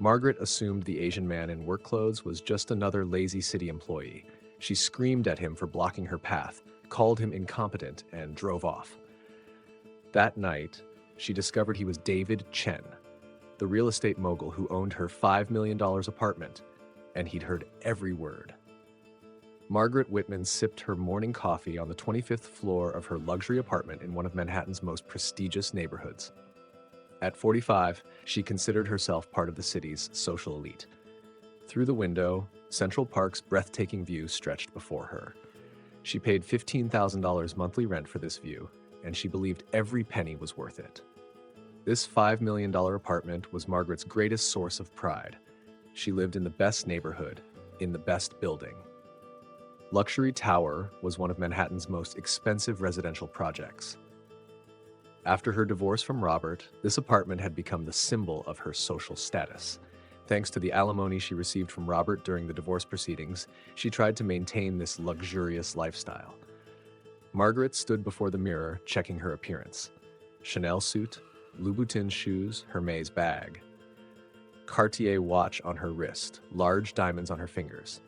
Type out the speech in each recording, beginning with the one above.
Margaret assumed the Asian man in work clothes was just another lazy city employee. She screamed at him for blocking her path, called him incompetent, and drove off. That night, she discovered he was David Chen, the real estate mogul who owned her $5 million apartment, and he'd heard every word. Margaret Whitman sipped her morning coffee on the 25th floor of her luxury apartment in one of Manhattan's most prestigious neighborhoods. At 45, she considered herself part of the city's social elite. Through the window, Central Park's breathtaking view stretched before her. She paid $15,000 monthly rent for this view, and she believed every penny was worth it. This $5 million apartment was Margaret's greatest source of pride. She lived in the best neighborhood, in the best building. Luxury Tower was one of Manhattan's most expensive residential projects. After her divorce from Robert, this apartment had become the symbol of her social status. Thanks to the alimony she received from Robert during the divorce proceedings, she tried to maintain this luxurious lifestyle. Margaret stood before the mirror, checking her appearance. Chanel suit, Louboutin shoes, Hermès bag. Cartier watch on her wrist, large diamonds on her fingers.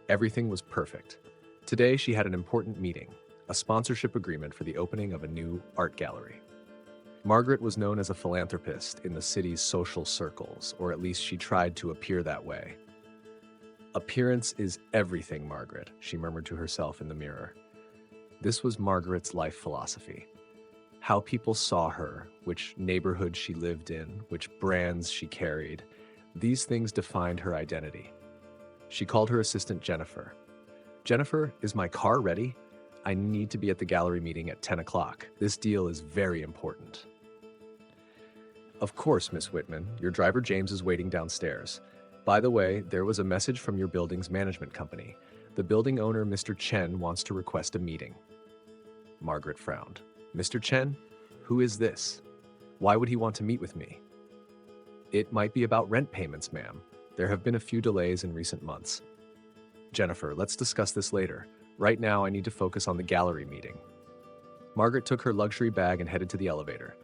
Everything was perfect. Today she had an important meeting, a sponsorship agreement for the opening of a new art gallery. Margaret was known as a philanthropist in the city's social circles, or at least she tried to appear that way. "Appearance is everything, Margaret," she murmured to herself in the mirror. This was Margaret's life philosophy. How people saw her, which neighborhood she lived in, which brands she carried, these things defined her identity. She called her assistant Jennifer. "Jennifer, is my car ready? I need to be at the gallery meeting at 10 o'clock. This deal is very important." "Of course, Miss Whitman. Your driver James is waiting downstairs. By the way, there was a message from your building's management company. The building owner, Mr. Chen, wants to request a meeting." Margaret frowned. "Mr. Chen? Who is this? Why would he want to meet with me?" "It might be about rent payments, ma'am. There have been a few delays in recent months." "Jennifer, let's discuss this later. Right now, I need to focus on the gallery meeting." Margaret took her luxury bag and headed to the elevator.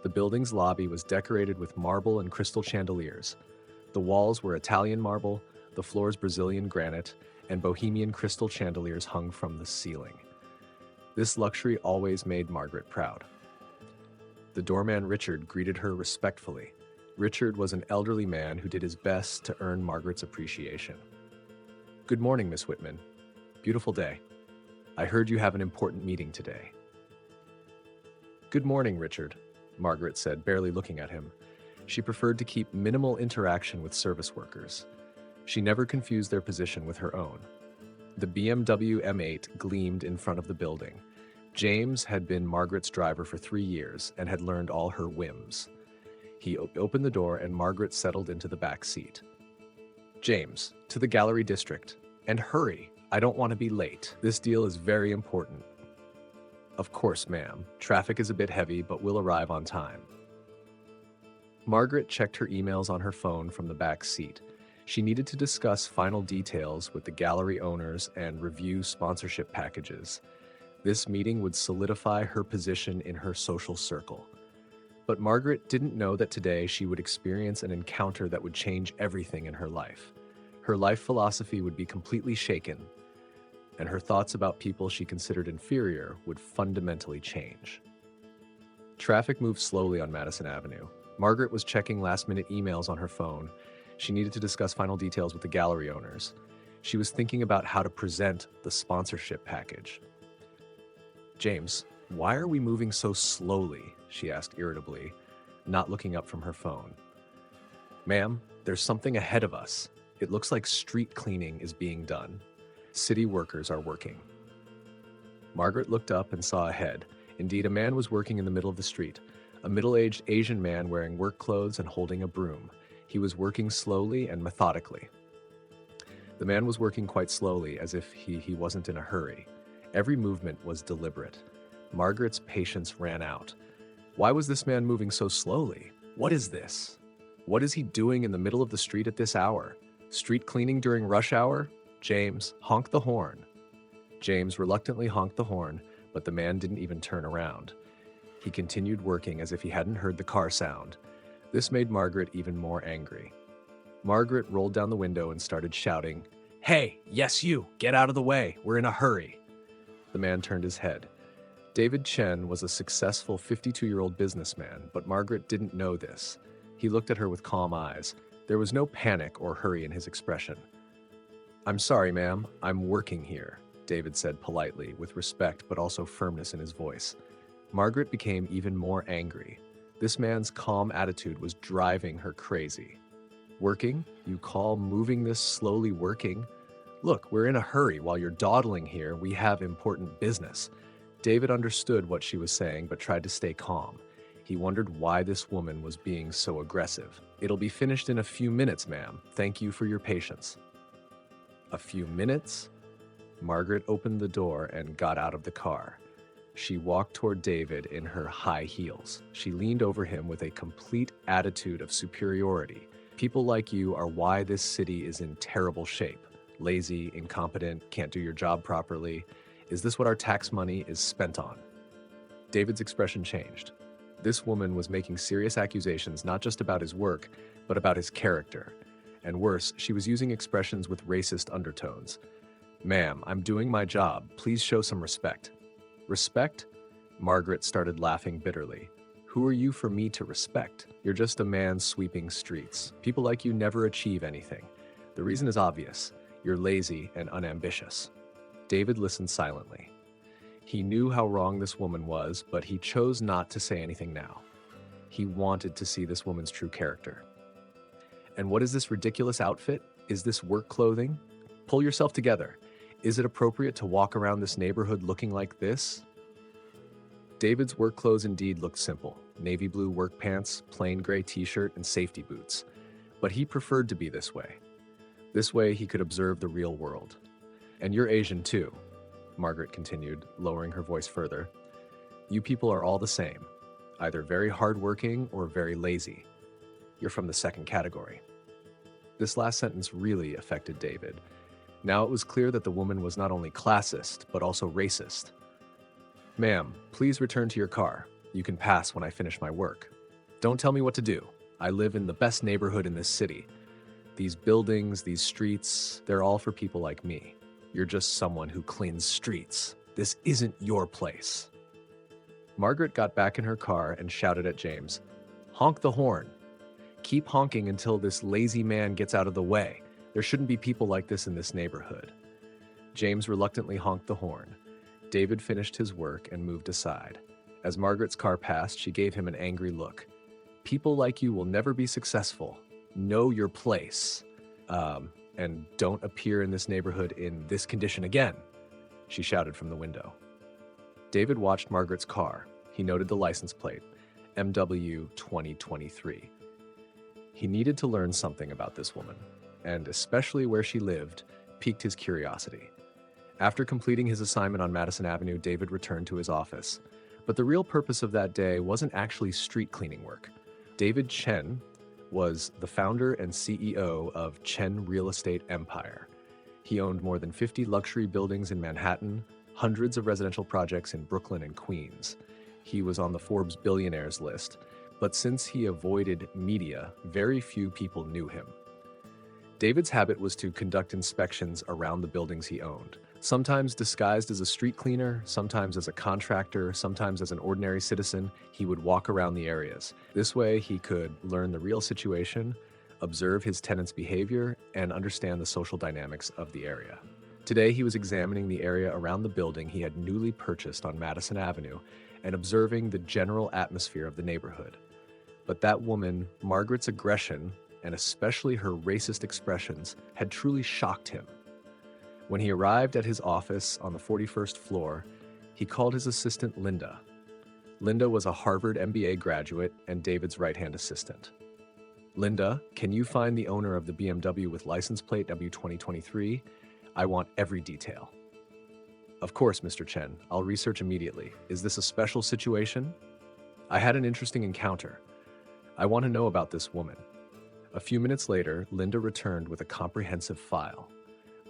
The building's lobby was decorated with marble and crystal chandeliers. The walls were Italian marble, the floors Brazilian granite, and Bohemian crystal chandeliers hung from the ceiling. This luxury always made Margaret proud. The doorman Richard greeted her respectfully. Richard was an elderly man who did his best to earn Margaret's appreciation. "Good morning, Miss Whitman. Beautiful day. I heard you have an important meeting today." "Good morning, Richard," Margaret said, barely looking at him. She preferred to keep minimal interaction with service workers. She never confused their position with her own. The BMW M8 gleamed in front of the building. James had been Margaret's driver for 3 years and had learned all her whims. He opened the door and Margaret settled into the back seat. "James, to the gallery district. And hurry, I don't want to be late. This deal is very important." "Of course, ma'am. Traffic is a bit heavy, but we'll arrive on time." Margaret checked her emails on her phone from the back seat. She needed to discuss final details with the gallery owners and review sponsorship packages. This meeting would solidify her position in her social circle. But Margaret didn't know that today she would experience an encounter that would change everything in her life. Her life philosophy would be completely shaken, and her thoughts about people she considered inferior would fundamentally change. Traffic moved slowly on Madison Avenue. Margaret was checking last-minute emails on her phone. She needed to discuss final details with the gallery owners. She was thinking about how to present the sponsorship package. "James, why are we moving so slowly?" she asked irritably, not looking up from her phone. "Ma'am, there's something ahead of us. It looks like street cleaning is being done. City workers are working." Margaret looked up and saw ahead. Indeed, a man was working in the middle of the street, a middle-aged Asian man wearing work clothes and holding a broom. He was working slowly and methodically. The man was working quite slowly, as if he wasn't in a hurry. Every movement was deliberate. Margaret's patience ran out. Why was this man moving so slowly? What is this? What is he doing in the middle of the street at this hour? Street cleaning during rush hour? "James, honk the horn." James reluctantly honked the horn, but the man didn't even turn around. He continued working as if he hadn't heard the car sound. This made Margaret even more angry. Margaret rolled down the window and started shouting, "Hey, yes you, get out of the way, we're in a hurry." The man turned his head. David Chen was a successful 52-year-old businessman, but Margaret didn't know this. He looked at her with calm eyes. There was no panic or hurry in his expression. "I'm sorry, ma'am, I'm working here," David said politely, with respect but also firmness in his voice. Margaret became even more angry. This man's calm attitude was driving her crazy. "Working? You call moving this slowly working? Look, we're in a hurry. While you're dawdling here, we have important business." David understood what she was saying but tried to stay calm. He wondered why this woman was being so aggressive. "It'll be finished in a few minutes, ma'am. Thank you for your patience." A few minutes? Margaret opened the door and got out of the car. She walked toward David in her high heels. She leaned over him with a complete attitude of superiority. "People like you are why this city is in terrible shape. Lazy, incompetent, can't do your job properly. Is this what our tax money is spent on?" David's expression changed. This woman was making serious accusations not just about his work, but about his character. And worse, she was using expressions with racist undertones. "Ma'am, I'm doing my job. Please show some respect." "Respect?" Margaret started laughing bitterly. "Who are you for me to respect? You're just a man sweeping streets. People like you never achieve anything. The reason is obvious. You're lazy and unambitious." David listened silently. He knew how wrong this woman was, but he chose not to say anything now. He wanted to see this woman's true character. "And what is this ridiculous outfit? Is this work clothing? Pull yourself together. Is it appropriate to walk around this neighborhood looking like this?" David's work clothes indeed looked simple. Navy blue work pants, plain gray t-shirt, and safety boots. But he preferred to be this way. This way he could observe the real world. "And you're Asian too," Margaret continued, lowering her voice further. "You people are all the same, either very hardworking or very lazy. You're from the second category." This last sentence really affected David. Now it was clear that the woman was not only classist, but also racist. "Ma'am, please return to your car. You can pass when I finish my work. Don't tell me what to do. I live in the best neighborhood in this city. These buildings, these streets, they're all for people like me. You're just someone who cleans streets. This isn't your place." Margaret got back in her car and shouted at James, "Honk the horn. Keep honking until this lazy man gets out of the way. There shouldn't be people like this in this neighborhood." James reluctantly honked the horn. David finished his work and moved aside. As Margaret's car passed, she gave him an angry look. "People like you will never be successful. Know your place. And don't appear in this neighborhood in this condition again," she shouted from the window. David watched Margaret's car. He noted the license plate, MW 2023. He needed to learn something about this woman, and especially where she lived, piqued his curiosity. After completing his assignment on Madison Avenue, David returned to his office. But the real purpose of that day wasn't actually street cleaning work. David Chen was the founder and CEO of Chen Real Estate Empire. He owned more than 50 luxury buildings in Manhattan, hundreds of residential projects in Brooklyn and Queens. He was on the Forbes billionaires list, but since he avoided media, very few people knew him. David's habit was to conduct inspections around the buildings he owned, sometimes disguised as a street cleaner, sometimes as a contractor, sometimes as an ordinary citizen. He would walk around the areas. This way, he could learn the real situation, observe his tenants' behavior, and understand the social dynamics of the area. Today, he was examining the area around the building he had newly purchased on Madison Avenue and observing the general atmosphere of the neighborhood. But that woman, Margaret's aggression, and especially her racist expressions, had truly shocked him. When he arrived at his office on the 41st floor, he called his assistant Linda. Linda was a Harvard MBA graduate and David's right-hand assistant. "Linda, can you find the owner of the BMW with license plate W2023? I want every detail." "Of course, Mr. Chen. I'll research immediately. Is this a special situation?" "I had an interesting encounter. I want to know about this woman." A few minutes later, Linda returned with a comprehensive file.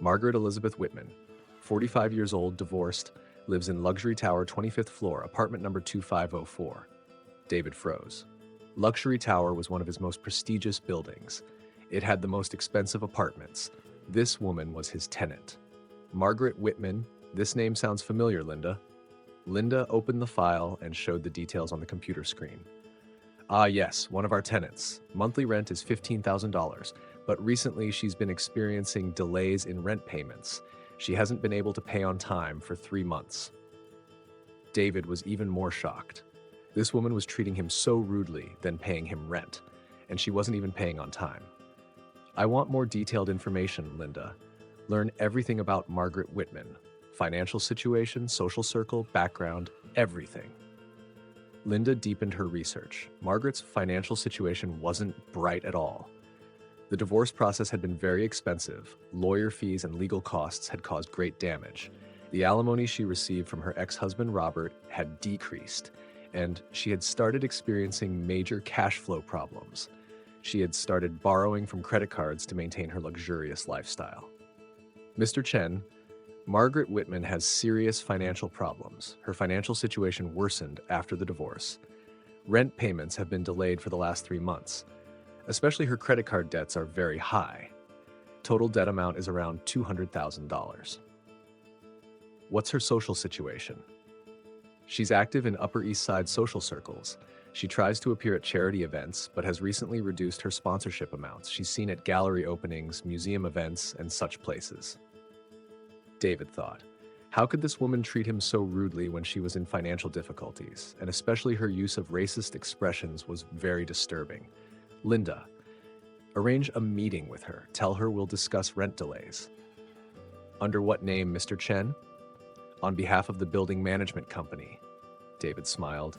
Margaret Elizabeth Whitman, 45 years old, divorced, lives in Luxury Tower, 25th floor, apartment number 2504. David froze. Luxury Tower was one of his most prestigious buildings. It had the most expensive apartments. This woman was his tenant. Margaret Whitman. This name sounds familiar, Linda. Linda opened the file and showed the details on the computer screen. Ah, yes, one of our tenants. Monthly rent is $15,000, but recently she's been experiencing delays in rent payments. She hasn't been able to pay on time for 3 months. David was even more shocked. This woman was treating him so rudely than paying him rent, and she wasn't even paying on time. I want more detailed information, Linda. Learn everything about Margaret Whitman. Financial situation, social circle, background, everything. Linda deepened her research. Margaret's financial situation wasn't bright at all. The divorce process had been very expensive. Lawyer fees and legal costs had caused great damage. The alimony she received from her ex-husband Robert had decreased, and she had started experiencing major cash flow problems. She had started borrowing from credit cards to maintain her luxurious lifestyle. Mr. Chen, Margaret Whitman has serious financial problems. Her financial situation worsened after the divorce. Rent payments have been delayed for the last 3 months. Especially her credit card debts are very high. Total debt amount is around $200,000. What's her social situation? She's active in Upper East Side social circles. She tries to appear at charity events, but has recently reduced her sponsorship amounts. She's seen at gallery openings, museum events, and such places. David thought, how could this woman treat him so rudely when she was in financial difficulties? And especially her use of racist expressions was very disturbing. Linda, arrange a meeting with her. Tell her we'll discuss rent delays. Under what name, Mr. Chen? On behalf of the building management company. David smiled.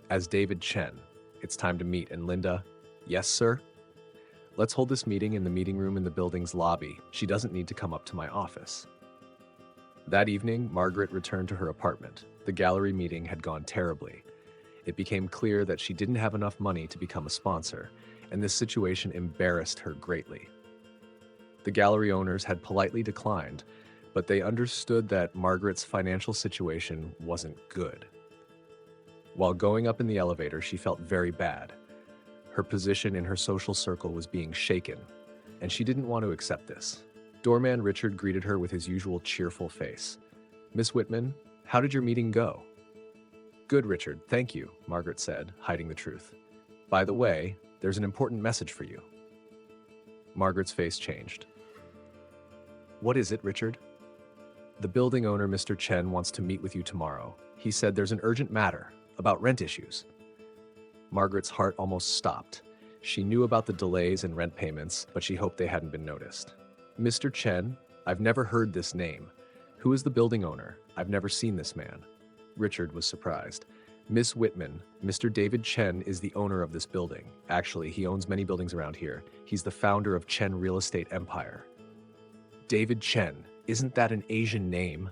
As David Chen. It's time to meet. And Linda, yes, sir? Let's hold this meeting in the meeting room in the building's lobby. She doesn't need to come up to my office. That evening, Margaret returned to her apartment. The gallery meeting had gone terribly. It became clear that she didn't have enough money to become a sponsor, and this situation embarrassed her greatly. The gallery owners had politely declined, but they understood that Margaret's financial situation wasn't good. While going up in the elevator, she felt very bad. Her position in her social circle was being shaken, and she didn't want to accept this. Doorman Richard greeted her with his usual cheerful face. Miss Whitman, how did your meeting go? Good, Richard, thank you, Margaret said, hiding the truth. By the way, there's an important message for you. Margaret's face changed. What is it, Richard? The building owner, Mr. Chen, wants to meet with you tomorrow. He said there's an urgent matter about rent issues. Margaret's heart almost stopped. She knew about the delays in rent payments, but she hoped they hadn't been noticed. Mr. Chen, I've never heard this name. Who is the building owner? I've never seen this man. Richard was surprised. Miss Whitman, Mr. David Chen is the owner of this building. Actually, he owns many buildings around here. He's the founder of Chen Real Estate Empire. David Chen, isn't that an Asian name?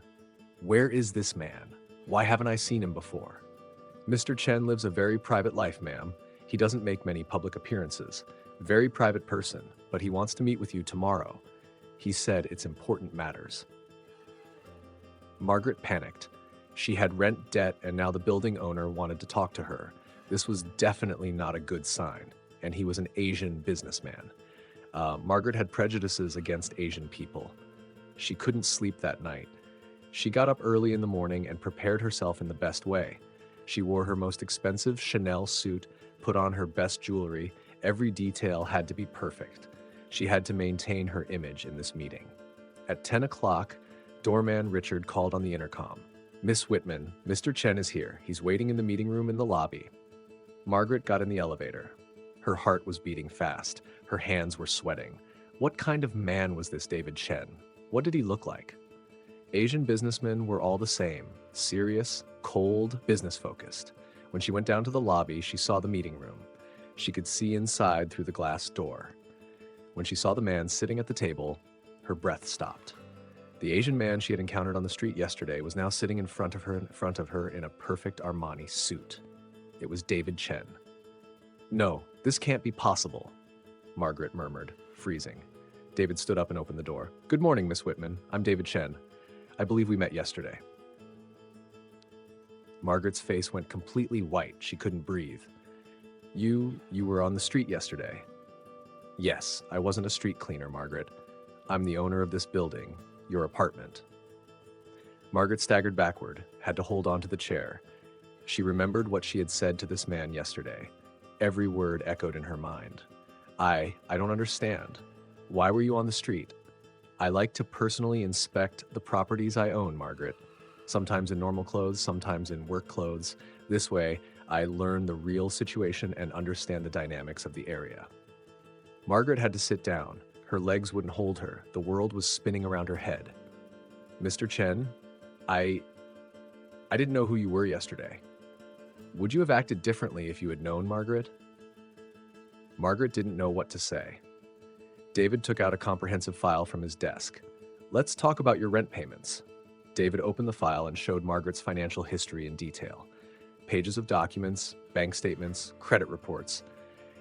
Where is this man? Why haven't I seen him before? Mr. Chen lives a very private life, ma'am. He doesn't make many public appearances. Very private person, but he wants to meet with you tomorrow. He said it's important matters. Margaret panicked. She had rent debt, and now the building owner wanted to talk to her. This was definitely not a good sign, and he was an Asian businessman. Margaret had prejudices against Asian people. She couldn't sleep that night. She got up early in the morning and prepared herself in the best way. She wore her most expensive Chanel suit, put on her best jewelry. Every detail had to be perfect. She had to maintain her image in this meeting. At 10 o'clock, doorman Richard called on the intercom. Miss Whitman, Mr. Chen is here. He's waiting in the meeting room in the lobby. Margaret got in the elevator. Her heart was beating fast. Her hands were sweating. What kind of man was this David Chen? What did he look like? Asian businessmen were all the same, serious, cold, business-focused. When she went down to the lobby, she saw the meeting room. She could see inside through the glass door. When she saw the man sitting at the table, her breath stopped. The Asian man she had encountered on the street yesterday was now sitting in front of her in a perfect Armani suit. It was David Chen. No, this can't be possible, Margaret murmured, freezing. David stood up and opened the door. Good morning, Miss Whitman. I'm David Chen. I believe we met yesterday. Margaret's face went completely white. She couldn't breathe. You were on the street yesterday. Yes, I wasn't a street cleaner, Margaret. I'm the owner of this building, your apartment. Margaret staggered backward, had to hold on to the chair. She remembered what she had said to this man yesterday. Every word echoed in her mind. I don't understand. Why were you on the street? I like to personally inspect the properties I own, Margaret. Sometimes in normal clothes, sometimes in work clothes. This way, I learn the real situation and understand the dynamics of the area. Margaret had to sit down. Her legs wouldn't hold her. The world was spinning around her head. Mr. Chen, I didn't know who you were yesterday. Would you have acted differently if you had known, Margaret? Margaret didn't know what to say. David took out a comprehensive file from his desk. Let's talk about your rent payments. David opened the file and showed Margaret's financial history in detail. Pages of documents, bank statements, credit reports.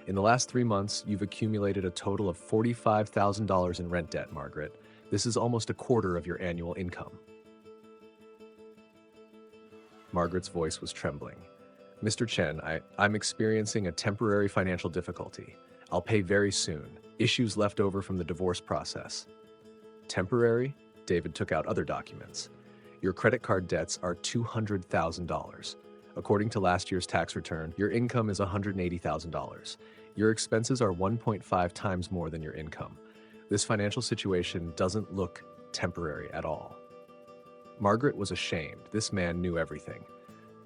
In the last 3 months, you've accumulated a total of $45,000 in rent debt, Margaret. This is almost a quarter of your annual income. Margaret's voice was trembling. Mr. Chen, I'm experiencing a temporary financial difficulty. I'll pay very soon. Issues left over from the divorce process. Temporary? David took out other documents. Your credit card debts are $200,000. According to last year's tax return, your income is $180,000. Your expenses are 1.5 times more than your income. This financial situation doesn't look temporary at all. Margaret was ashamed. This man knew everything.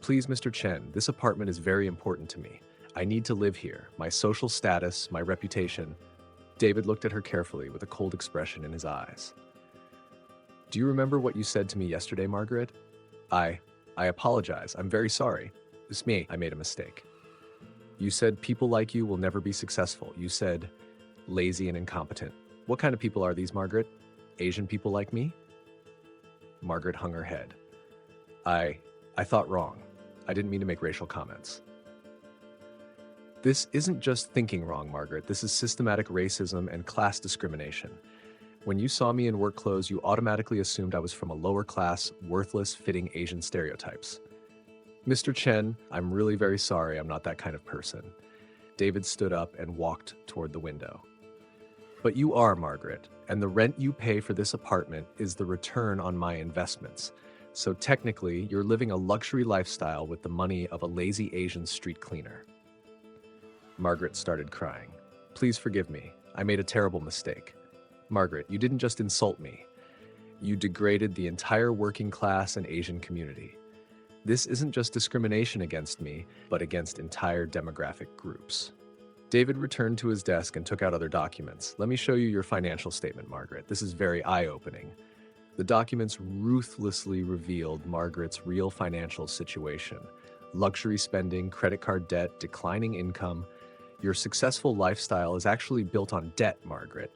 Please, Mr. Chen, this apartment is very important to me. I need to live here. My social status, my reputation. David looked at her carefully with a cold expression in his eyes. Do you remember what you said to me yesterday, Margaret? I apologize. I'm very sorry. It's me. I made a mistake. You said people like you will never be successful. You said lazy and incompetent. What kind of people are these, Margaret? Asian people like me? Margaret hung her head. I thought wrong. I didn't mean to make racial comments. This isn't just thinking wrong, Margaret. This is systematic racism and class discrimination. When you saw me in work clothes, you automatically assumed I was from a lower class, worthless, fitting Asian stereotypes. Mr. Chen, I'm really very sorry. I'm not that kind of person. David stood up and walked toward the window. But you are, Margaret, and the rent you pay for this apartment is the return on my investments. So technically, you're living a luxury lifestyle with the money of a lazy Asian street cleaner. Margaret started crying. Please forgive me. I made a terrible mistake. Margaret, you didn't just insult me. You degraded the entire working class and Asian community. This isn't just discrimination against me, but against entire demographic groups. David returned to his desk and took out other documents. Let me show you your financial statement, Margaret. This is very eye-opening. The documents ruthlessly revealed Margaret's real financial situation. Luxury spending, credit card debt, declining income. Your successful lifestyle is actually built on debt, Margaret.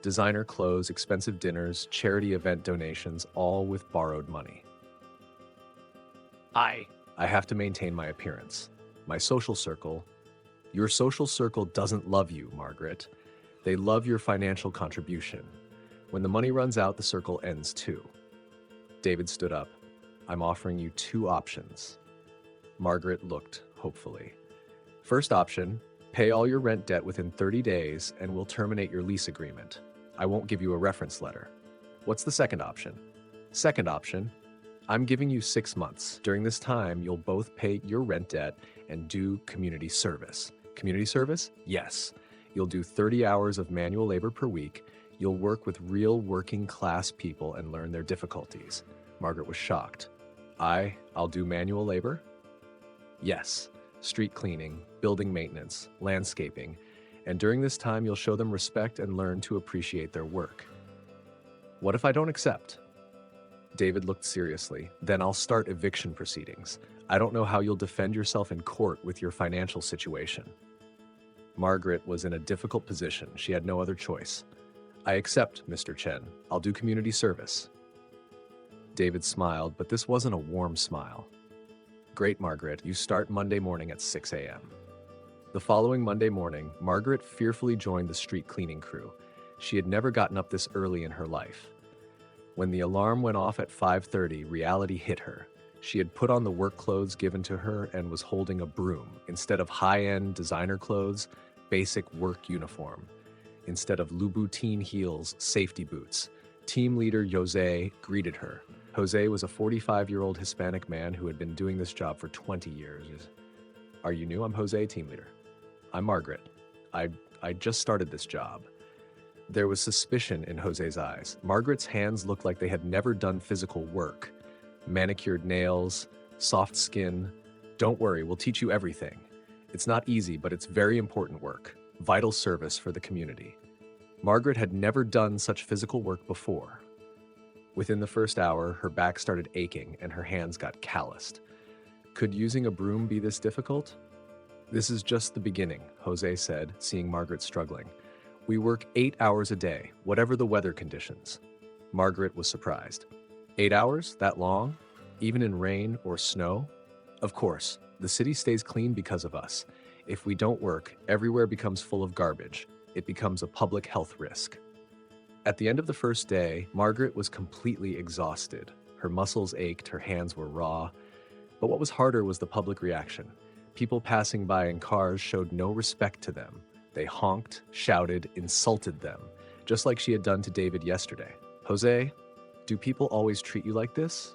Designer clothes, expensive dinners, charity event donations, all with borrowed money. I have to maintain my appearance. My social circle. Your social circle doesn't love you, Margaret. They love your financial contribution. When the money runs out, the circle ends too. David stood up. I'm offering you 2 options. Margaret looked hopefully. First option, pay all your rent debt within 30 days and we'll terminate your lease agreement. I won't give you a reference letter. What's the second option? Second option, I'm giving you 6 months. During this time, you'll both pay your rent debt and do community service. Community service? Yes. You'll do 30 hours of manual labor per week. You'll work with real working class people and learn their difficulties. Margaret was shocked. I'll do manual labor? Yes. Street cleaning, building maintenance, landscaping. And during this time, you'll show them respect and learn to appreciate their work. What if I don't accept? David looked seriously. Then I'll start eviction proceedings. I don't know how you'll defend yourself in court with your financial situation. Margaret was in a difficult position. She had no other choice. I accept, Mr. Chen. I'll do community service. David smiled, but this wasn't a warm smile. Great, Margaret. You start Monday morning at 6 a.m. The following Monday morning, Margaret fearfully joined the street cleaning crew. She had never gotten up this early in her life. When the alarm went off at 5:30, reality hit her. She had put on the work clothes given to her and was holding a broom. Instead of high-end designer clothes, basic work uniform. instead of Louboutin heels, safety boots. Team leader Jose greeted her. Jose was a 45-year-old Hispanic man who had been doing this job for 20 years. Are you new? I'm Jose, team leader. I'm Margaret. I just started this job. There was suspicion in Jose's eyes. Margaret's hands looked like they had never done physical work. Manicured nails, soft skin. Don't worry, we'll teach you everything. It's not easy, but it's very important work. Vital service for the community. Margaret had never done such physical work before. Within the first hour, her back started aching and her hands got calloused. Could using a broom be this difficult? This is just the beginning, Jose said, seeing Margaret struggling. We work 8 hours a day, whatever the weather conditions. Margaret was surprised. 8 hours? That long? Even in rain or snow? Of course, the city stays clean because of us. If we don't work, everywhere becomes full of garbage. It becomes a public health risk. At the end of the first day, Margaret was completely exhausted. Her muscles ached, her hands were raw. But what was harder was the public reaction. People passing by in cars showed no respect to them. They honked, shouted, insulted them, just like she had done to David yesterday. Jose, do people always treat you like this?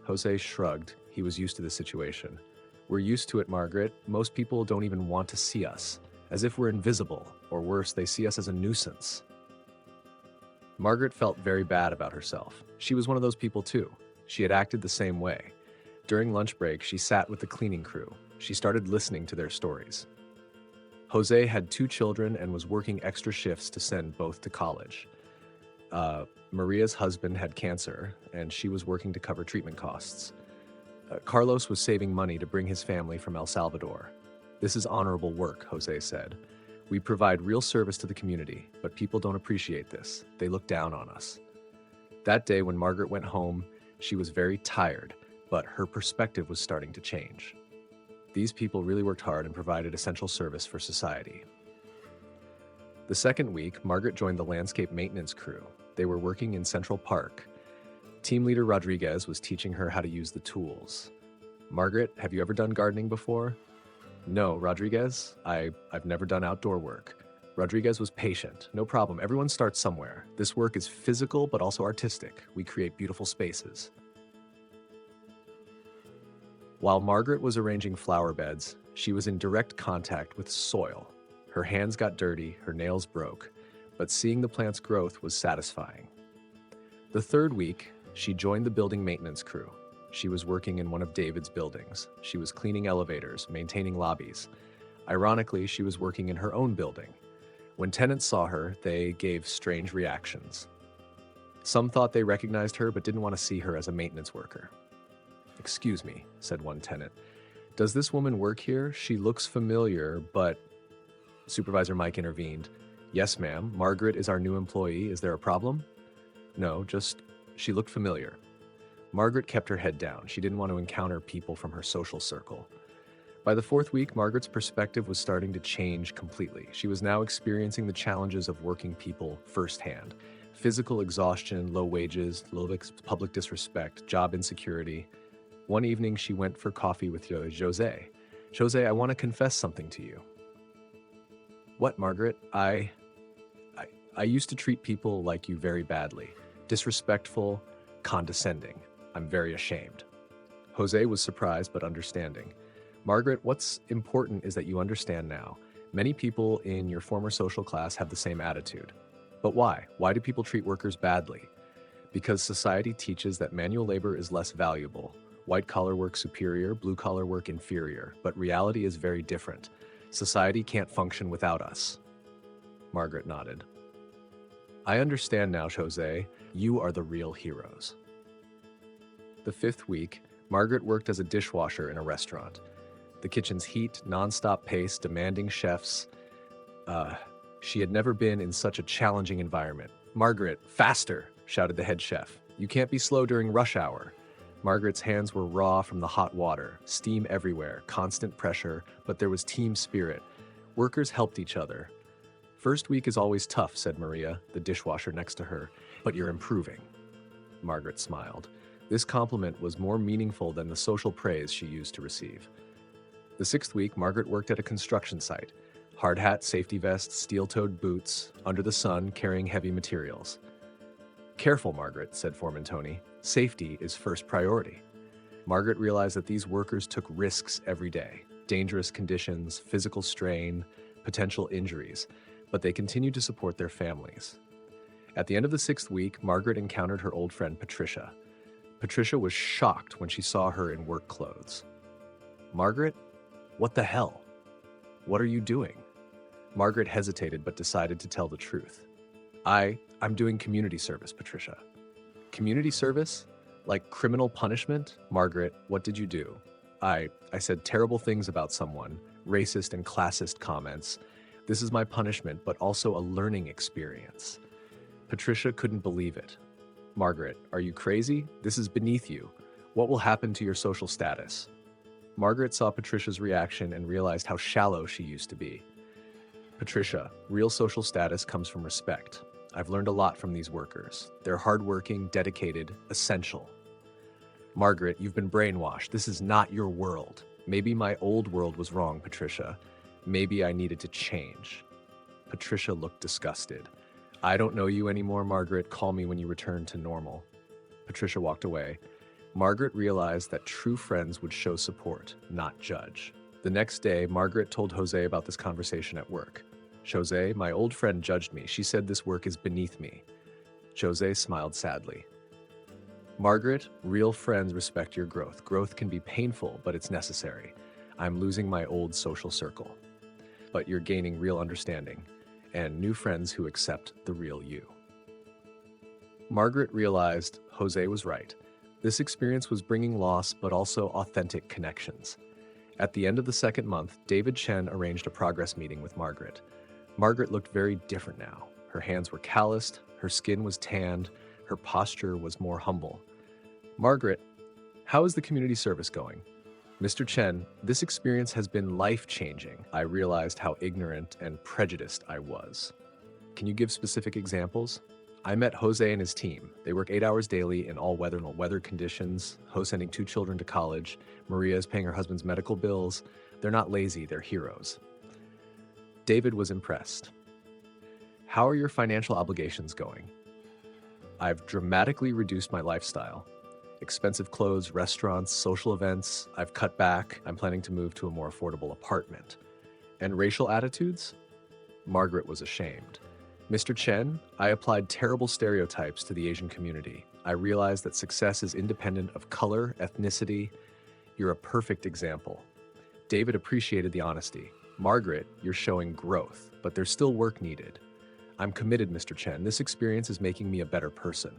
Jose shrugged. He was used to the situation. We're used to it, Margaret. Most people don't even want to see us, as if we're invisible, or worse, they see us as a nuisance. Margaret felt very bad about herself. She was one of those people too. She had acted the same way. During lunch break, she sat with the cleaning crew. She started listening to their stories. Jose had 2 children and was working extra shifts to send both to college. Maria's husband had cancer, and she was working to cover treatment costs. Carlos was saving money to bring his family from El Salvador. This is honorable work, Jose said. We provide real service to the community, but people don't appreciate this. They look down on us. That day when Margaret went home, she was very tired, but her perspective was starting to change. These people really worked hard and provided essential service for society. The second week, Margaret joined the landscape maintenance crew. They were working in Central Park. Team leader Rodriguez was teaching her how to use the tools. Margaret, have you ever done gardening before? No, Rodriguez, I've never done outdoor work. Rodriguez was patient. No problem, everyone starts somewhere. This work is physical but also artistic. We create beautiful spaces. While Margaret was arranging flower beds, she was in direct contact with soil. Her hands got dirty, her nails broke, but seeing the plant's growth was satisfying. The third week, she joined the building maintenance crew. She was working in one of David's buildings. She was cleaning elevators, maintaining lobbies. Ironically, she was working in her own building. When tenants saw her, they gave strange reactions. Some thought they recognized her but didn't want to see her as a maintenance worker. "Excuse me," said one tenant. "Does this woman work here? She looks familiar, but..." Supervisor Mike intervened. "Yes, ma'am. Margaret is our new employee. Is there a problem?" "No, just she looked familiar." Margaret kept her head down. She didn't want to encounter people from her social circle. By the fourth week, Margaret's perspective was starting to change completely. She was now experiencing the challenges of working people firsthand. Physical exhaustion, low wages, public disrespect, job insecurity. One evening, she went for coffee with Jose. "Jose, I want to confess something to you." "What, Margaret? I used to treat people like you very badly. Disrespectful, condescending. I'm very ashamed." Jose was surprised but understanding. "Margaret, what's important is that you understand now. Many people in your former social class have the same attitude. But why? Why do people treat workers badly? Because society teaches that manual labor is less valuable. White-collar work superior, blue-collar work inferior. But reality is very different. Society can't function without us." Margaret nodded. "I understand now, Jose. You are the real heroes." The fifth week, Margaret worked as a dishwasher in a restaurant. The kitchen's heat, non-stop pace, demanding chefs. She had never been in such a challenging environment. "Margaret, faster!" shouted the head chef. "You can't be slow during rush hour." Margaret's hands were raw from the hot water, steam everywhere, constant pressure, but there was team spirit. Workers helped each other. "First week is always tough," said Maria, the dishwasher next to her, "but you're improving." Margaret smiled. This compliment was more meaningful than the social praise she used to receive. The sixth week, Margaret worked at a construction site. Hard hat, safety vest, steel-toed boots, under the sun, carrying heavy materials. "Careful, Margaret," said Foreman Tony. "Safety is first priority." Margaret realized that these workers took risks every day, dangerous conditions, physical strain, potential injuries, but they continued to support their families. At the end of the 6th week, Margaret encountered her old friend Patricia. Patricia was shocked when she saw her in work clothes. "Margaret, what the hell? What are you doing?" Margaret hesitated but decided to tell the truth. I'm doing community service, Patricia." "Community service? Like criminal punishment?" "Margaret, what did you do?" I said terrible things about someone, racist and classist comments. This is my punishment, but also a learning experience." Patricia couldn't believe it. "Margaret, are you crazy? This is beneath you. What will happen to your social status?" Margaret saw Patricia's reaction and realized how shallow she used to be. "Patricia, real social status comes from respect. I've learned a lot from these workers. They're hardworking, dedicated, essential." "Margaret, you've been brainwashed. This is not your world. Maybe my old world was wrong, Patricia. Maybe I needed to change." Patricia looked disgusted. "I don't know you anymore, Margaret. Call me when you return to normal." Patricia walked away. Margaret realized that true friends would show support, not judge. The next day, Margaret told Jose about this conversation at work. "Jose, my old friend judged me. She said this work is beneath me." Jose smiled sadly. "Margaret, real friends respect your growth. Growth can be painful, but it's necessary. I'm losing my old social circle. But you're gaining real understanding and new friends who accept the real you." Margaret realized Jose was right. This experience was bringing loss, but also authentic connections. At the end of the 2nd month, David Chen arranged a progress meeting with Margaret. Margaret looked very different now. Her hands were calloused, her skin was tanned, her posture was more humble. "Margaret, how is the community service going?" "Mr. Chen, this experience has been life-changing. I realized how ignorant and prejudiced I was." "Can you give specific examples?" "I met Jose and his team. They work 8 hours daily in all weather conditions. Jose sending 2 children to college. Maria is paying her husband's medical bills. They're not lazy, they're heroes." David was impressed. "How are your financial obligations going?" "I've dramatically reduced my lifestyle. Expensive clothes, restaurants, social events. I've cut back. I'm planning to move to a more affordable apartment." "And racial attitudes?" Margaret was ashamed. "Mr. Chen, I applied terrible stereotypes to the Asian community. I realized that success is independent of color, ethnicity. You're a perfect example." David appreciated the honesty. "Margaret, you're showing growth, but there's still work needed." "I'm committed, Mr. Chen. This experience is making me a better person."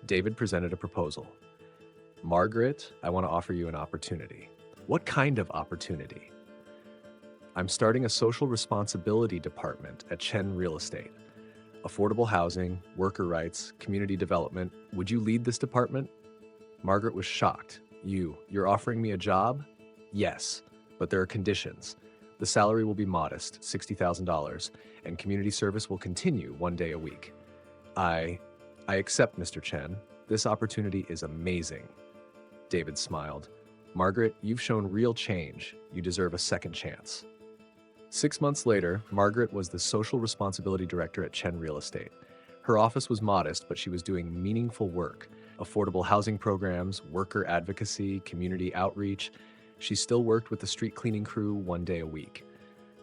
David presented a proposal. "Margaret, I want to offer you an opportunity." "What kind of opportunity?" "I'm starting a social responsibility department at Chen Real Estate. Affordable housing, worker rights, community development. Would you lead this department?" Margaret was shocked. You're offering me a job?" "Yes, but there are conditions. The salary will be modest, $60,000, and community service will continue 1 day a week." I accept, Mr. Chen. This opportunity is amazing." David smiled. "Margaret, you've shown real change. You deserve a second chance." 6 months later, Margaret was the social responsibility director at Chen Real Estate. Her office was modest, but she was doing meaningful work. Affordable housing programs, worker advocacy, community outreach. She still worked with the street cleaning crew 1 day a week.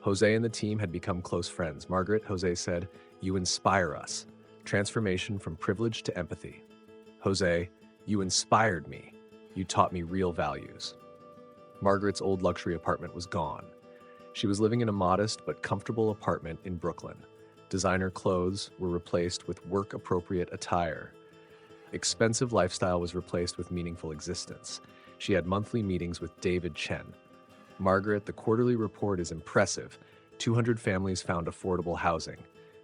Jose and the team had become close friends. "Margaret," Jose said, "you inspire us. Transformation from privilege to empathy." "Jose, you inspired me. You taught me real values." Margaret's old luxury apartment was gone. She was living in a modest but comfortable apartment in Brooklyn. Designer clothes were replaced with work-appropriate attire. Expensive lifestyle was replaced with meaningful existence. She had monthly meetings with David Chen. "Margaret, the quarterly report is impressive. 200 families found affordable housing.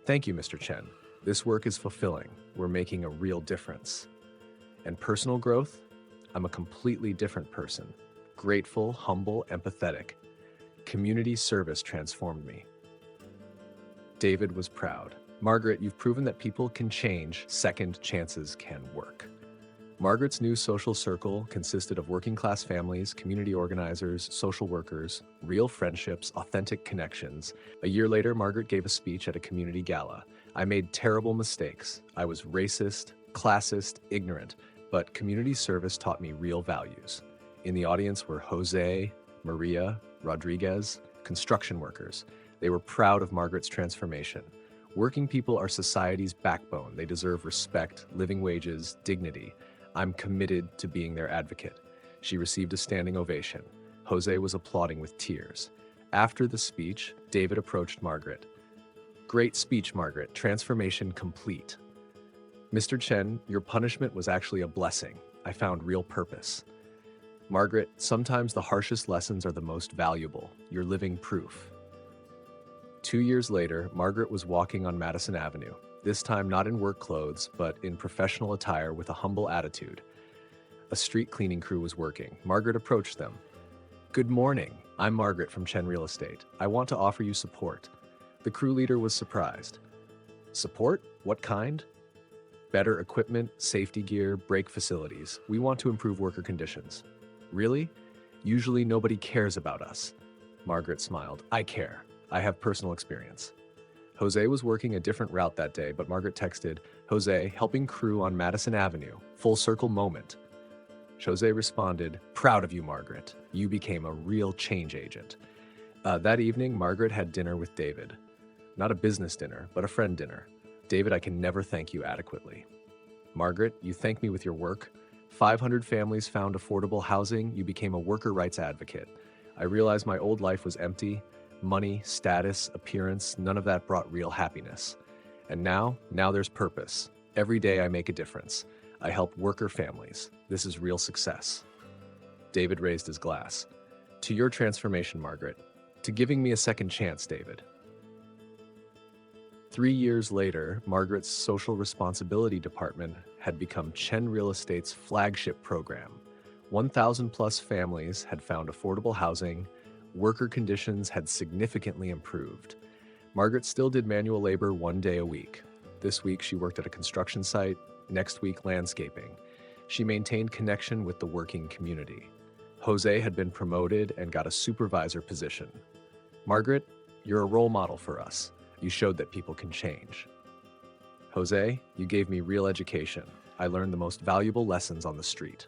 Thank you, Mr. Chen. This work is fulfilling. We're making a real difference." "And personal growth? I'm a completely different person. Grateful, humble, empathetic. Community service transformed me." David was proud. "Margaret, you've proven that people can change. Second chances can work." Margaret's new social circle consisted of working-class families, community organizers, social workers, real friendships, authentic connections. A year later, Margaret gave a speech at a community gala. I made terrible mistakes. I was racist, classist, ignorant, but community service taught me real values. In the audience were Jose, Maria, Rodriguez, construction workers. They were proud of Margaret's transformation. Working people are society's backbone. They deserve respect, living wages, dignity. I'm committed to being their advocate. She received a standing ovation. Jose was applauding with tears. After the speech, David approached Margaret. Great speech, Margaret. Transformation complete. Mr. Chen, your punishment was actually a blessing. I found real purpose. Margaret, sometimes the harshest lessons are the most valuable. You're living proof. 2 years later, Margaret was walking on Madison Avenue, this time not in work clothes, but in professional attire with a humble attitude. A street cleaning crew was working. Margaret approached them. Good morning. I'm Margaret from Chen Real Estate. I want to offer you support. The crew leader was surprised. Support? What kind? Better equipment, safety gear, brake facilities. We want to improve worker conditions. Really? Usually nobody cares about us. Margaret smiled. I care. I have personal experience. Jose was working a different route that day, but Margaret texted, Jose, helping crew on Madison Avenue. Full circle moment. Jose responded, proud of you, Margaret. You became a real change agent. That evening, Margaret had dinner with David. Not a business dinner, but a friend dinner. David, I can never thank you adequately. Margaret, you thank me with your work. 500 families found affordable housing. You became a worker rights advocate. I realized my old life was empty. Money, status, appearance, none of that brought real happiness. And now there's purpose. Every day I make a difference. I help worker families. This is real success. David raised his glass. To your transformation, Margaret. To giving me a second chance, David. 3 years later, Margaret's social responsibility department had become Chen Real Estate's flagship program. 1,000 plus families had found affordable housing. Worker conditions had significantly improved. Margaret still did manual labor 1 day a week. This week she worked at a construction site, next week landscaping. She maintained connection with the working community. Jose had been promoted and got a supervisor position. Margaret, you're a role model for us. You showed that people can change. Jose, you gave me real education. I learned the most valuable lessons on the street.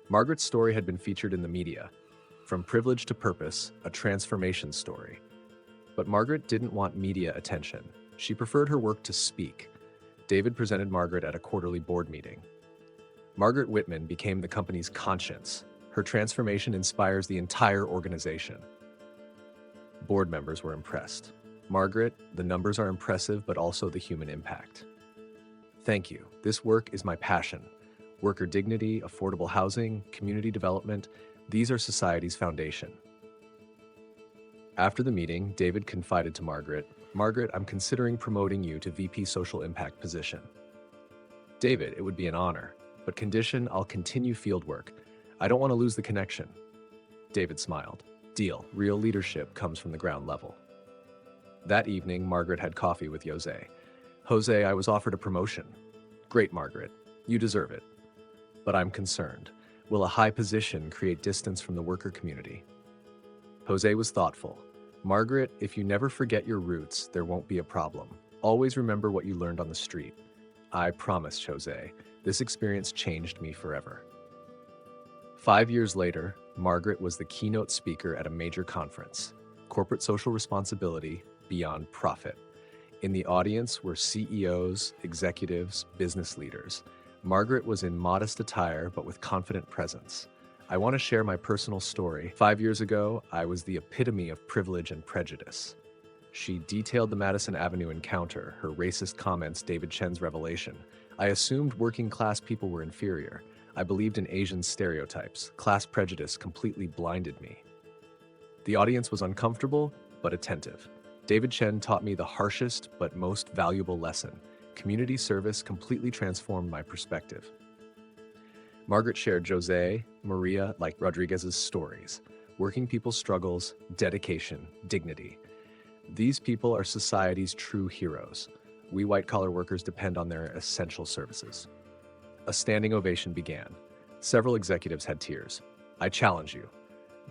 Margaret's story had been featured in the media. From privilege to purpose, a transformation story. But Margaret didn't want media attention. She preferred her work to speak. David presented Margaret at a quarterly board meeting. Margaret Whitman became the company's conscience. Her transformation inspires the entire organization. Board members were impressed. Margaret, the numbers are impressive, but also the human impact. Thank you. This work is my passion. Worker dignity, affordable housing, community development, these are society's foundation. After the meeting, David confided to Margaret, Margaret, I'm considering promoting you to VP Social Impact position. David, it would be an honor, but condition I'll continue field work. I don't want to lose the connection. David smiled. Deal. Real leadership comes from the ground level. That evening, Margaret had coffee with Jose. Jose, I was offered a promotion. Great, Margaret. You deserve it. But I'm concerned. Will a high position create distance from the worker community? Jose was thoughtful. Margaret, if you never forget your roots, there won't be a problem. Always remember what you learned on the street. I promise, Jose. This experience changed me forever. 5 years later, Margaret was the keynote speaker at a major conference, Corporate Social Responsibility Beyond Profit. In the audience were CEOs, executives, business leaders. Margaret was in modest attire, but with confident presence. I want to share my personal story. 5 years ago, I was the epitome of privilege and prejudice. She detailed the Madison Avenue encounter, her racist comments, David Chen's revelation. I assumed working-class people were inferior. I believed in Asian stereotypes. Class prejudice completely blinded me. The audience was uncomfortable, but attentive. David Chen taught me the harshest but most valuable lesson. Community service completely transformed my perspective. Margaret shared Jose, Maria, like Rodriguez's stories. Working people's struggles, dedication, dignity. These people are society's true heroes. We white-collar workers depend on their essential services. A standing ovation began. Several executives had tears. I challenge you.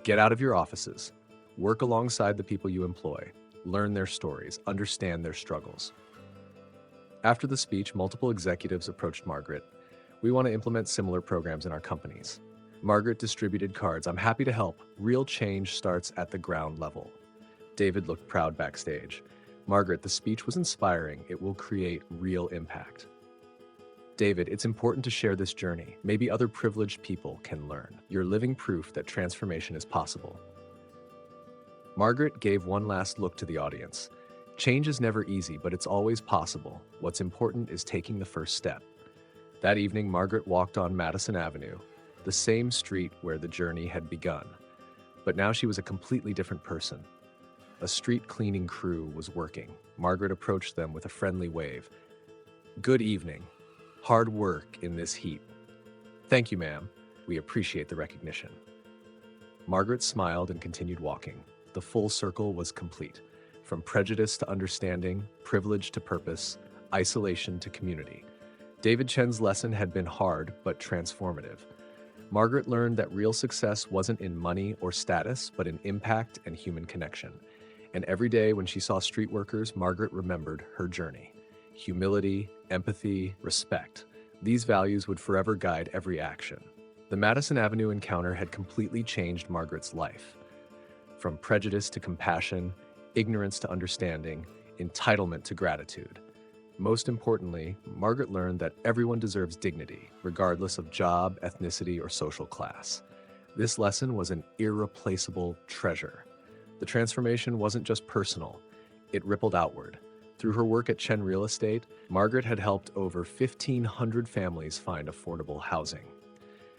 Get out of your offices. Work alongside the people you employ. Learn their stories. Understand their struggles. After the speech, multiple executives approached Margaret. We want to implement similar programs in our companies. Margaret distributed cards. I'm happy to help. Real change starts at the ground level. David looked proud backstage. Margaret, the speech was inspiring. It will create real impact. David, it's important to share this journey. Maybe other privileged people can learn. You're living proof that transformation is possible. Margaret gave one last look to the audience. Change is never easy, but it's always possible. What's important is taking the first step. That evening, Margaret walked on Madison Avenue, the same street where the journey had begun. But now she was a completely different person. A street cleaning crew was working. Margaret approached them with a friendly wave. Good evening. Hard work in this heat. Thank you, ma'am. We appreciate the recognition. Margaret smiled and continued walking. The full circle was complete. From prejudice to understanding, privilege to purpose, isolation to community. David Chen's lesson had been hard but transformative. Margaret learned that real success wasn't in money or status, but in impact and human connection. And every day when she saw street workers, Margaret remembered her journey. Humility, empathy, respect. These values would forever guide every action. The Madison Avenue encounter had completely changed Margaret's life. From prejudice to compassion, ignorance to understanding, entitlement to gratitude. Most importantly, Margaret learned that everyone deserves dignity, regardless of job, ethnicity, or social class. This lesson was an irreplaceable treasure. The transformation wasn't just personal, it rippled outward. Through her work at Chen Real Estate, Margaret had helped over 1,500 families find affordable housing.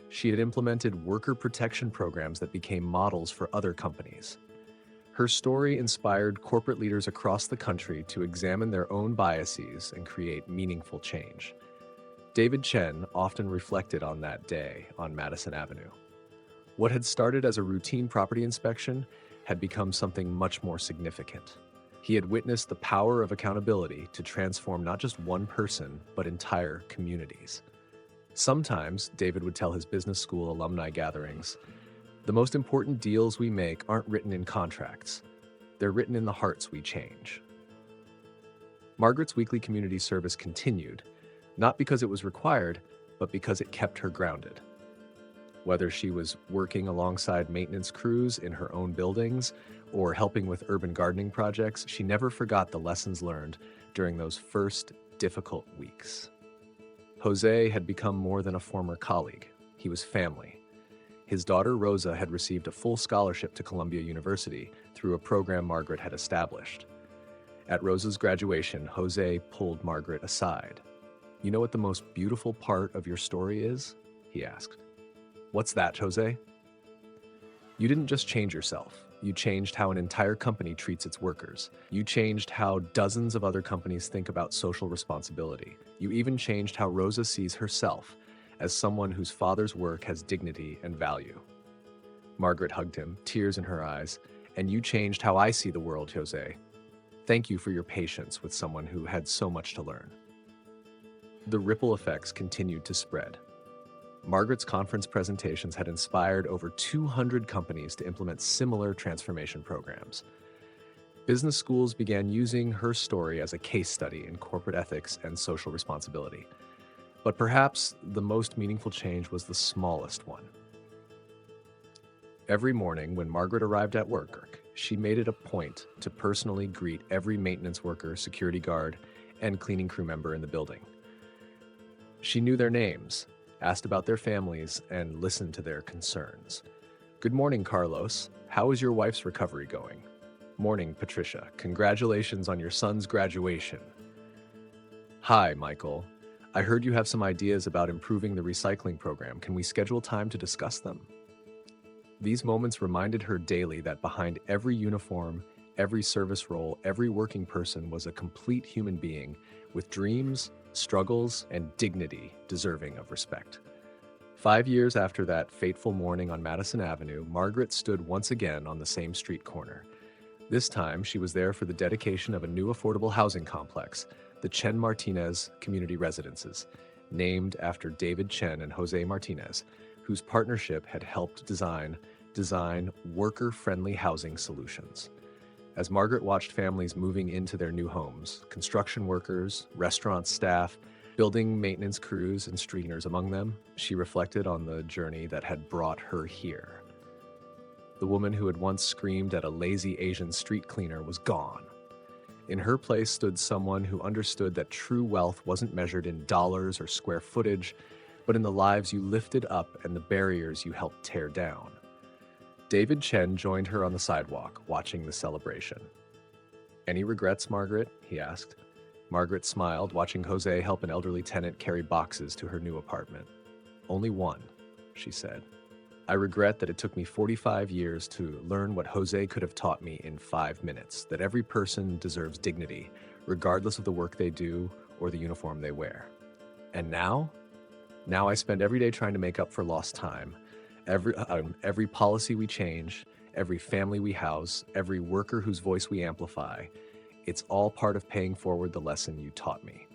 She had implemented worker protection programs that became models for other companies. Her story inspired corporate leaders across the country to examine their own biases and create meaningful change. David Chen often reflected on that day on Madison Avenue. What had started as a routine property inspection had become something much more significant. He had witnessed the power of accountability to transform not just one person, but entire communities. Sometimes, David would tell his business school alumni gatherings, the most important deals we make aren't written in contracts. They're written in the hearts we change. Margaret's weekly community service continued, not because it was required, but because it kept her grounded. Whether she was working alongside maintenance crews in her own buildings or helping with urban gardening projects, she never forgot the lessons learned during those first difficult weeks. Jose had become more than a former colleague. He was family. His daughter Rosa had received a full scholarship to Columbia University through a program Margaret had established. At Rosa's graduation, Jose pulled Margaret aside. You know what the most beautiful part of your story is? He asked. What's that, Jose? You didn't just change yourself. You changed how an entire company treats its workers. You changed how dozens of other companies think about social responsibility. You even changed how Rosa sees herself as someone whose father's work has dignity and value. Margaret hugged him, tears in her eyes. And you changed how I see the world, Jose. Thank you for your patience with someone who had so much to learn. The ripple effects continued to spread. Margaret's conference presentations had inspired over 200 companies to implement similar transformation programs. Business schools began using her story as a case study in corporate ethics and social responsibility. But perhaps the most meaningful change was the smallest one. Every morning when Margaret arrived at work, she made it a point to personally greet every maintenance worker, security guard, and cleaning crew member in the building. She knew their names, asked about their families, and listened to their concerns. Good morning, Carlos. How is your wife's recovery going? Morning, Patricia. Congratulations on your son's graduation. Hi, Michael. I heard you have some ideas about improving the recycling program. Can we schedule time to discuss them? These moments reminded her daily that behind every uniform, every service role, every working person was a complete human being with dreams, struggles, and dignity deserving of respect. 5 years after that fateful morning on Madison Avenue, Margaret stood once again on the same street corner. This time, she was there for the dedication of a new affordable housing complex, the Chen Martinez Community Residences. named after David Chen and Jose Martinez, whose partnership had helped design worker-friendly housing solutions. As Margaret watched families moving into their new homes, construction workers, restaurant staff, building maintenance crews, and street cleaners among them, she reflected on the journey that had brought her here. The woman who had once screamed at a lazy Asian street cleaner was gone. In her place stood someone who understood that true wealth wasn't measured in dollars or square footage, but in the lives you lifted up and the barriers you helped tear down. David Chen joined her on the sidewalk, watching the celebration. "Any regrets, Margaret?" he asked. Margaret smiled, watching Jose help an elderly tenant carry boxes to her new apartment. "Only one," she said. "I regret that it took me 45 years to learn what Jose could have taught me in 5 minutes, that every person deserves dignity, regardless of the work they do or the uniform they wear. And now I spend every day trying to make up for lost time. Every policy we change, every family we house, every worker whose voice we amplify, it's all part of paying forward the lesson you taught me."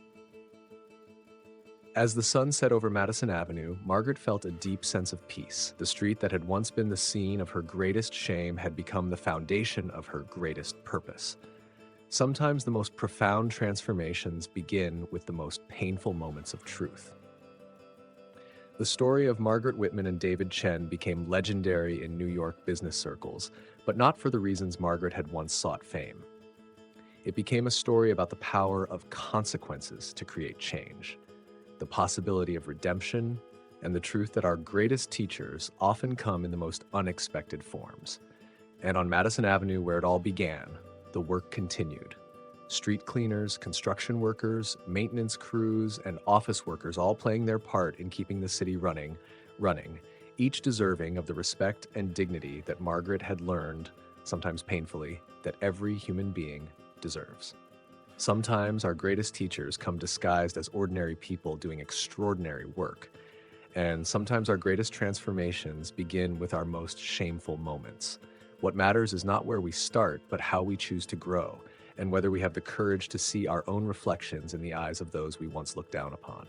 As the sun set over Madison Avenue, Margaret felt a deep sense of peace. The street that had once been the scene of her greatest shame had become the foundation of her greatest purpose. Sometimes the most profound transformations begin with the most painful moments of truth. The story of Margaret Whitman and David Chen became legendary in New York business circles, but not for the reasons Margaret had once sought fame. It became a story about the power of consequences to create change, the possibility of redemption, and the truth that our greatest teachers often come in the most unexpected forms. And on Madison Avenue, where it all began, the work continued. Street cleaners, construction workers, maintenance crews, and office workers all playing their part in keeping the city running, each deserving of the respect and dignity that Margaret had learned, sometimes painfully, that every human being deserves. Sometimes our greatest teachers come disguised as ordinary people doing extraordinary work, and sometimes our greatest transformations begin with our most shameful moments. What matters is not where we start, but how we choose to grow, and whether we have the courage to see our own reflections in the eyes of those we once looked down upon.